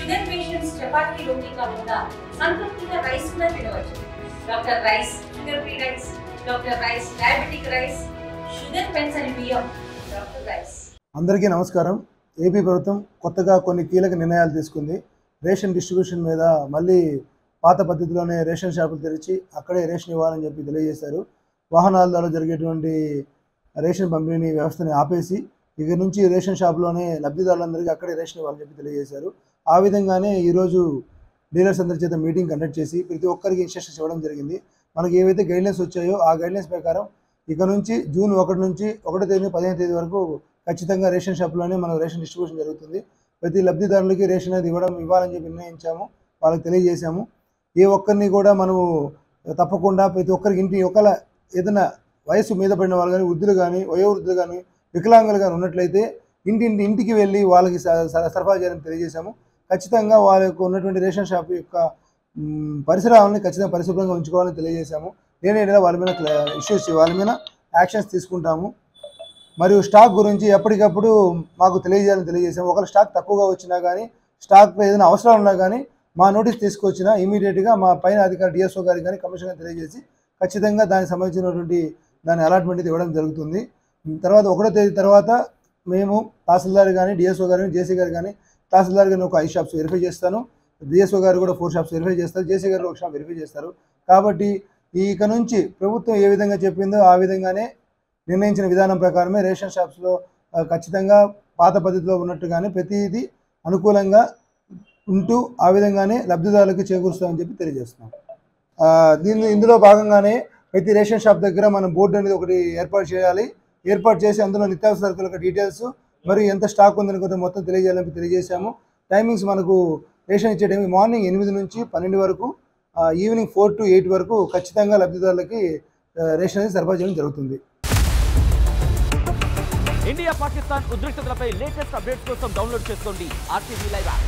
Sugar patients chapati రోటీ కాకుండా సంతృప్తిగా rice కూడా తినవచ్చు. Doctor rice, sugar free rice, doctor rice, diabetic rice, sugar పెన్సని బియ్యం, డాక్టర్ రైస్. అందరికీ నమస్కారం. ఏపీ ప్రభుత్వం కొత్తగా కొన్ని కీలక నిర్ణయాలు తీసుకుంది. రేషన్ డిస్ట్రిబ్యూషన్ మీద మళ్ళీ పాత పద్ధతిలోనే రేషన్ షాపులు తెరిచి అక్కడే రేషన్ ఇవ్వాలని చెప్పి తెలియజేశారు. వాహనాల ద్వారా జరిగేటువంటి రేషన్ పంపిణీ వ్యవస్థని ఆపేసి ఇక నుంచి రేషన్ షాపులోనే లబ్ధిదారులందరికీ అక్కడే రేషన్ ఇవ్వాలని చెప్పి తెలియజేశారు. ఆ విధంగానే ఈరోజు డీలర్స్ అందరి చేత మీటింగ్ కండక్ట్ చేసి ప్రతి ఒక్కరికి ఇన్స్ట్రక్షన్స్ ఇవ్వడం జరిగింది. మనకి ఏవైతే గైడ్లైన్స్ వచ్చాయో ఆ గైడ్లైన్స్ ప్రకారం ఇక నుంచి జూన్ 1 నుంచి 1వ తేదీ 15వ తేదీ వరకు ఖచ్చితంగా రేషన్ షాప్లోనే మనం రేషన్ డిస్ట్రిబ్యూషన్ జరుగుతుంది. ప్రతి లబ్ధిదారులకి రేషన్ అనేది ఇవ్వాలని చెప్పి నిర్ణయించాము, వాళ్ళకి తెలియజేశాము. ఏ ఒక్కరిని కూడా మనము తప్పకుండా ప్రతి ఒక్కరికి ఒకవేళ ఏదైనా వయసు మీద పడిన వాళ్ళు కానీ, వృద్ధులు కానీ, వయోవృద్ధులు కానీ, వికలాంగులు కానీ ఉన్నట్లయితే ఇంటికి వెళ్ళి వాళ్ళకి సరఫరా చేయాలని తెలియజేశాము. ఖచ్చితంగా వాళ్ళకు ఉన్నటువంటి రేషన్ షాప్ యొక్క పరిసరాలని ఖచ్చితంగా పరిశుభ్రంగా ఉంచుకోవాలని తెలియజేశాము. నేనే వాళ్ళ మీద వాళ్ళ మీద యాక్షన్స్ తీసుకుంటాము. మరియు స్టాక్ గురించి ఎప్పటికప్పుడు మాకు తెలియజేయాలని తెలియజేసాము. ఒకవేళ స్టాక్ తక్కువగా వచ్చినా కానీ, స్టాక్లో ఏదైనా అవసరాలు ఉన్నా కానీ మా నోటీస్ తీసుకొచ్చినా ఇమీడియట్గా మా పైన అధికారి డిఎస్ఓ గారికి కానీ కమిషనర్ గారికి తెలియజేసి ఖచ్చితంగా దానికి సంబంధించినటువంటి దాని అలాట్మెంట్ ఇవ్వడం జరుగుతుంది. తర్వాత 1వ తేదీ తర్వాత మేము తహసీల్దార్ కానీ, డిఎస్ఓ గారు కానీ, జేసీ గారు కానీ, తహసీల్దార్ గారిని ఒక 5 షాప్స్ వెరిఫై చేస్తాను, డిఎస్ఓ గారు కూడా 4 షాప్స్ వెరిఫై చేస్తారు, జేసీ గారు 1 షాప్ వెరిఫై చేస్తారు. కాబట్టి ఇక నుంచి ప్రభుత్వం ఏ విధంగా చెప్పిందో ఆ విధంగానే నిర్ణయించిన విధానం ప్రకారమే రేషన్ షాప్స్లో ఖచ్చితంగా పాత పద్ధతిలో ఉన్నట్టుగానే ప్రతిదీ అనుకూలంగా ఉంటూ ఆ విధంగానే లబ్ధిదారులకు చేకూరుస్తామని చెప్పి తెలియజేస్తున్నాం. ఇందులో భాగంగానే ప్రతి రేషన్ షాప్ దగ్గర మనం బోర్డు అనేది ఒకటి ఏర్పాటు చేయాలి. ఏర్పాటు చేసి అందులో నిత్యావసర సరుకుల యొక్క డీటెయిల్స్ మరియు ఎంత స్టాక్ ఉందని కొంత మొత్తం తెలియజేయాలని తెలియజేశాము. టైమింగ్స్ మనకు రేషన్ ఇచ్చే టైమింగ్ మార్నింగ్ 8 నుంచి 12 వరకు, ఈవినింగ్ 4 to 8 వరకు ఖచ్చితంగా లబ్ధిదారులకి రేషన్ అనేది సరఫరా చేయడం జరుగుతుంది. ఇండియా పాకిస్తాన్ ఉద్రిక్తతలపై లేటెస్ట్ అప్డేట్స్ కోసం డౌన్లోడ్ చేసుకోండి RTV లైవ్ యాప్.